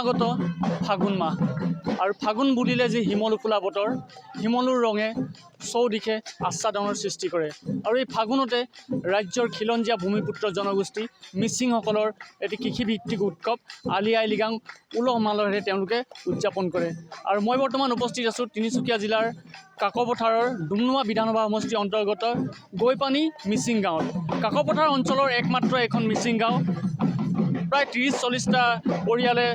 অনাগত ফাগুন মাহ আৰু ফাগুন বুলিলে যি শিমলু ফুলা বতৰ, শিমলুৰ ৰঙে চৌদিশে আচ্ছাদনৰ সৃষ্টি কৰে। আৰু এই ফাগুনতে ৰাজ্যৰ খিলঞ্জীয়া ভূমিপুত্ৰ জনগোষ্ঠী মিচিংসকলৰ এটি কৃষিভিত্তিক উৎসৱ আলি আই লৃগাং উলহ মালহেৰে তেওঁলোকে উদযাপন কৰে। আৰু মই বৰ্তমান উপস্থিত আছোঁ তিনিচুকীয়া জিলাৰ কাকপথাৰৰ ডুমডুমা বিধানসভা সমষ্টিৰ অন্তৰ্গত গৈপানী মিচিং গাঁৱত। কাকপথাৰ অঞ্চলৰ একমাত্ৰ এখন মিচিং গাঁও, প্ৰায় 30-40টা পৰিয়ালে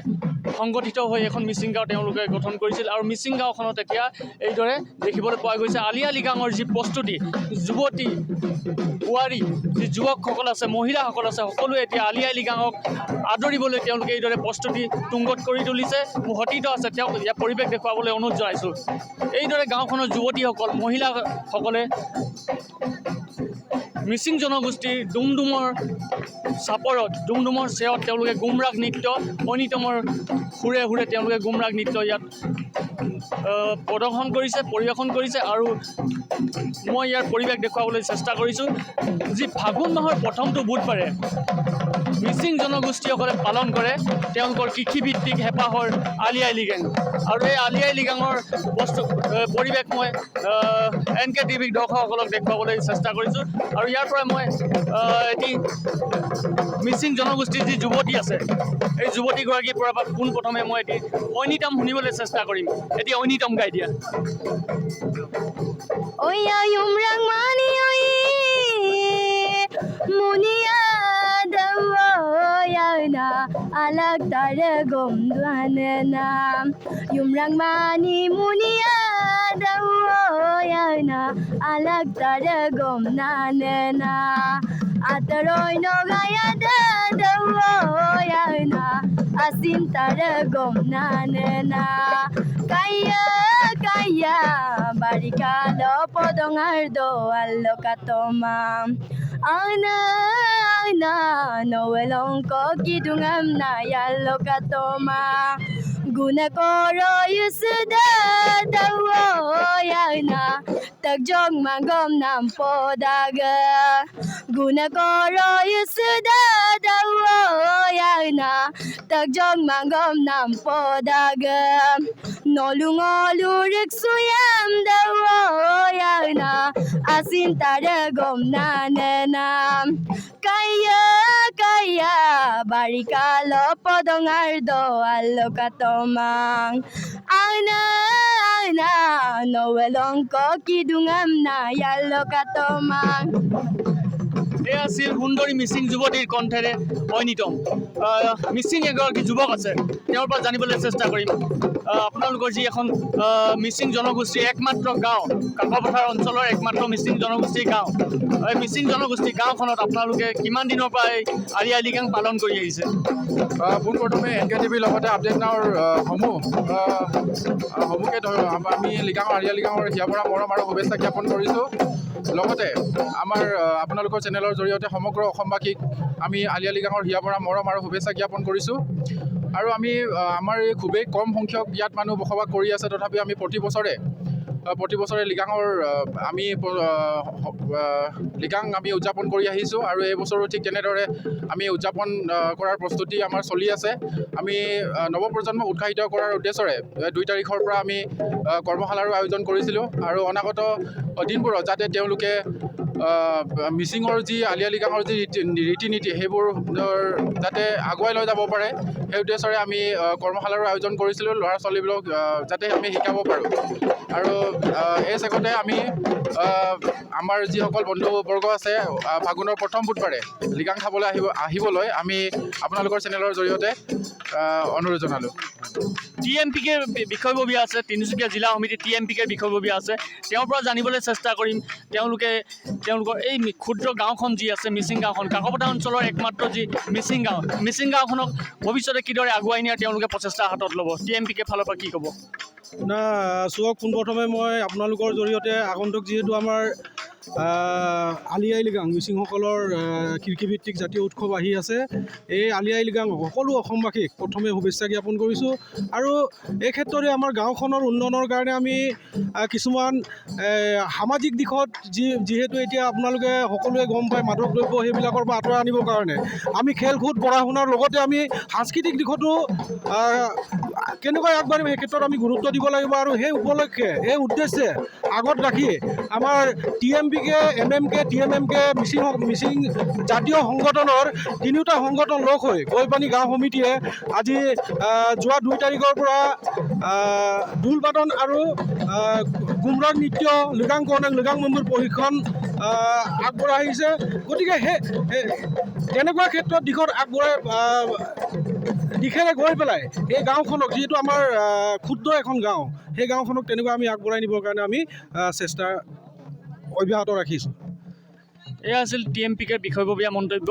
সংগঠিত হৈ এখন মিচিং গাঁও তেওঁলোকে গঠন কৰিছিল। আৰু মিচিং গাঁওখনত এতিয়া এইদৰে দেখিবলৈ পোৱা গৈছে আলি আই লৃগাঙৰ যি প্ৰস্তুতি, যুৱতী বোৱাৰী যি যুৱকসকল আছে, মহিলাসকল আছে, সকলোৱে এতিয়া আলি আই লৃগাঙক আদৰিবলৈ তেওঁলোকে এইদৰে প্ৰস্তুতি তুংগত কৰি তুলিছে। মোৰ সতীৰ্থ আছে, তেওঁক ইয়াৰ পৰিৱেশ দেখুৱাবলৈ অনুৰোধ জনাইছোঁ। এইদৰে গাঁওখনৰ যুৱতীসকল, মহিলাসকলে মিচিং জনগোষ্ঠীৰ ডুমডুমৰ চাপৰত, ডুমডুমৰ চেৱত তেওঁলোকে গুমৰাগ নৃত্য, ঐনিতমৰ সুৰে সুৰে তেওঁলোকে গুমৰাগ নৃত্য ইয়াত প্ৰদৰ্শন কৰিছে, পৰিৱেশন কৰিছে। আৰু মই ইয়াৰ পৰিৱেশ দেখুৱাবলৈ চেষ্টা কৰিছোঁ। যি ফাগুন মাহৰ প্ৰথমটো বুধবাৰে মিচিং জনগোষ্ঠীসকলে পালন কৰে তেওঁলোকৰ কৃষিভিত্তিক হেঁপাহৰ আলি আই লৃগাং। আৰু এই আলি আই লৃগাঙৰ পৰিৱেশ মই NK টিভিৰ দৰ্শকসকলক দেখুৱাবলৈ চেষ্টা কৰিছোঁ। আৰু ইয়াৰ পৰা মই এটি মিচিং জনগোষ্ঠীৰ যি যুৱতী আছে, এই যুৱতীগৰাকীৰ পৰা পোনপ্ৰথমে মই এটি ঐনিতম শুনিবলৈ চেষ্টা কৰিম। এটি ঐনিতম গাই দিয়া। Alag tare gom duane na yumrang mani munia dawo ya na alag tare gom na na ataroy no gaya dawo ya na asim tare gom na na kaya kaya barikalo podongar do allokatoma ana na noelong ko kidungam na yalo katoma guna koro yusuda dawo yana tagjong mangom nam podaga guna koro yusuda dawo yana tagjong mangom nam podaga nolungolu riksuyam dawo yana asin taragom na kaya kaya barikalo podongar do allokatomang ana ana noelong ko kidungam na yallokatomang। এয়া আছিল সুন্দৰী মিচিং যুৱতীৰ কণ্ঠেৰে ঐনিতম। মিচিং এগৰাকী যুৱক আছে, তেওঁৰ পৰা জানিবলৈ চেষ্টা কৰিম। আপোনালোকৰ যি এখন মিচিং জনগোষ্ঠীৰ একমাত্ৰ গাঁও, কাকপথাৰ অঞ্চলৰ একমাত্ৰ মিচিং জনগোষ্ঠীৰ গাঁও, এই মিচিং জনগোষ্ঠীৰ গাঁওখনত আপোনালোকে কিমান দিনৰ পৰা এই আলি আই লৃগাং পালন কৰি আহিছে? পোনপ্ৰথমে NK টিভিৰ লগতে আপডেট নাওৰ সমূহকে আমি লৃগাঙৰ আলি আই লৃগাঙৰ হিয়াভৰা মৰম আৰু শুভেচ্ছা জ্ঞাপন কৰিছোঁ। লগতে আমাৰ আপোনালোকৰ চেনেলৰ জৰিয়তে সমগ্ৰ অসমবাসীক আমি আলি আই লৃগাঙৰ হিয়াভৰা মৰম আৰু শুভেচ্ছা জ্ঞাপন কৰিছোঁ। আৰু আমি আমাৰ এই খুবেই কম সংখ্যক ইয়াত মানুহ বসবাস কৰি আছে, তথাপিও আমি প্ৰতি বছৰে লৃগাঙৰ আমি লৃগাং আমি উদযাপন কৰি আহিছোঁ। আৰু এই বছৰো ঠিক তেনেদৰে আমি উদযাপন কৰাৰ প্ৰস্তুতি আমাৰ চলি আছে। আমি নৱপ্ৰজন্মক উৎসাহিত কৰাৰ উদ্দেশ্যৰে 2 তাৰিখৰ পৰা আমি কৰ্মশালাৰো আয়োজন কৰিছিলোঁ। আৰু অনাগত দিনবোৰত যাতে তেওঁলোকে মিচিঙৰ যি আলি আই লৃগাঙৰ যি ৰীতি নীতি সেইবোৰ যাতে আগুৱাই লৈ যাব পাৰে, সেই উদ্দেশ্যৰে আমি কৰ্মশালাৰো আয়োজন কৰিছিলোঁ, ল'ৰা ছোৱালীবোৰক যাতে আমি শিকাব পাৰোঁ। আৰু এই চেগতে আমি আমাৰ যিসকল বন্ধুবৰ্গ আছে, ফাগুনৰ প্ৰথম বুধবাৰে লৃগাং খাবলৈ আহিবলৈ আমি আপোনালোকৰ চেনেলৰ জৰিয়তে অনুৰোধ জনালোঁ। TMPকে বিষয়ববীয়া আছে, তিনিচুকীয়া জিলা সমিতি TMPকে বিষয়ববীয়া আছে, তেওঁৰ পৰা জানিবলৈ চেষ্টা কৰিম। তেওঁলোকৰ এই ক্ষুদ্ৰ গাঁওখন যি আছে, মিচিং গাঁওখন, কাকপথাৰ অঞ্চলৰ একমাত্ৰ যি মিচিং গাঁওখনক ভৱিষ্যতে কিদৰে আগুৱাই নিয়াৰ তেওঁলোকে প্ৰচেষ্টা হাতত ল'ব, TMPকে ফালৰ পৰা কি ক'ব? না চোৱক, পোনপ্ৰথমে মই আপোনালোকৰ জৰিয়তে আগন্তুক যিহেতু আমাৰ আলি আই লৃগাং মিচিংসকলৰ কৃষিভিত্তিক জাতীয় উৎসৱ আহি আছে। এই আলি আই লৃগাং সকলো অসমবাসীক প্ৰথমে শুভেচ্ছা জ্ঞাপন কৰিছোঁ। আৰু এই ক্ষেত্ৰতে আমাৰ গাঁওখনৰ উন্নয়নৰ কাৰণে আমি কিছুমান সামাজিক দিশত যিহেতু এতিয়া আপোনালোকে সকলোৱে গম পায় মাদক দ্ৰব্য সেইবিলাকৰ পৰা আঁতৰাই আনিবৰ কাৰণে আমি খেল কুদ পঢ়া শুনাৰ লগতে আমি সাংস্কৃতিক দিশতো কেনেকৈ আগবাঢ়িম সেই ক্ষেত্ৰত আমি গুৰুত্ব দিব লাগিব। আৰু সেই উপলক্ষে সেই উদ্দেশ্যে আগত ৰাখি আমাৰ TMPK, MMK, TMMK মিচিং জাতীয় সংগঠনৰ তিনিওটা সংগঠন লগ হৈ গৈপানী গাঁও সমিতিয়ে আজি যোৱা 2 তাৰিখৰ পৰা ঢোল বাদন আৰু গুমৰাগ নৃত্য লৃগাং কৰ্ণেং লৃগাং মম্বুৰ প্ৰশিক্ষণ আগবঢ়াইছে। গতিকে তেনেকুৱা ক্ষেত্ৰত দিশত দিশেৰে গৈ পেলাই এই গাঁওখনক যিহেতু আমাৰ ক্ষুদ্ৰ এখন গাঁও সেই গাঁওখনক তেনেকুৱা আমি আগবঢ়াই নিবৰ কাৰণে আমি চেষ্টা অব্যাহত ৰাখিছোঁ। এয়া আছিল TMPKৰ বিষয়ববীয়া মন্তব্য।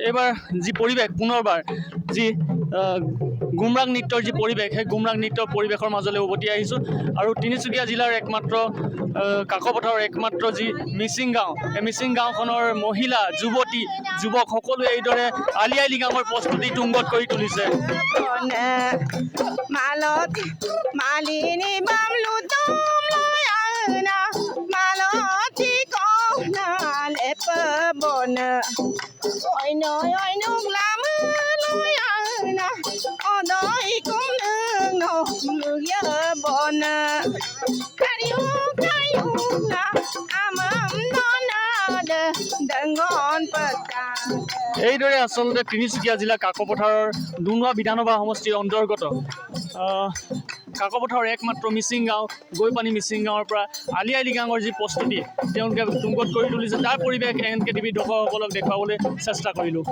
এইবাৰ যি পৰিৱেশ পুনৰবাৰ যি গুমৰাগ নৃত্যৰ যি পৰিৱেশ সেই গুমৰাগ নৃত্যৰ পৰিৱেশৰ মাজলৈ উভতি আহিছোঁ। আৰু তিনিচুকীয়া জিলাৰ একমাত্ৰ কাকপথাৰৰ একমাত্ৰ যি মিচিং গাঁও এই মিচিং গাঁওখনৰ মহিলা যুৱতী যুৱক সকলোৱে এইদৰে আলি আই লৃগাঙৰ প্ৰস্তুতি তুংগত কৰি তুলিছে। এইদৰে আচলতে তিনিচুকীয়া জিলা কাকপথাৰৰ ডুমডুমা বিধানসভা সমষ্টিৰ অন্তৰ্গত কাকপথাৰৰ একমাত্ৰ মিচিং গাঁও গৈপানী মিচিং গাঁৱৰ পৰা আলি আই লৃগাঙৰ যি প্ৰস্তুতি তেওঁলোকে তুংগত কৰি তুলিছে তাৰ পৰিৱেশ NKTV দৰ্শকসকলক দেখুৱাবলৈ চেষ্টা কৰিলোঁ।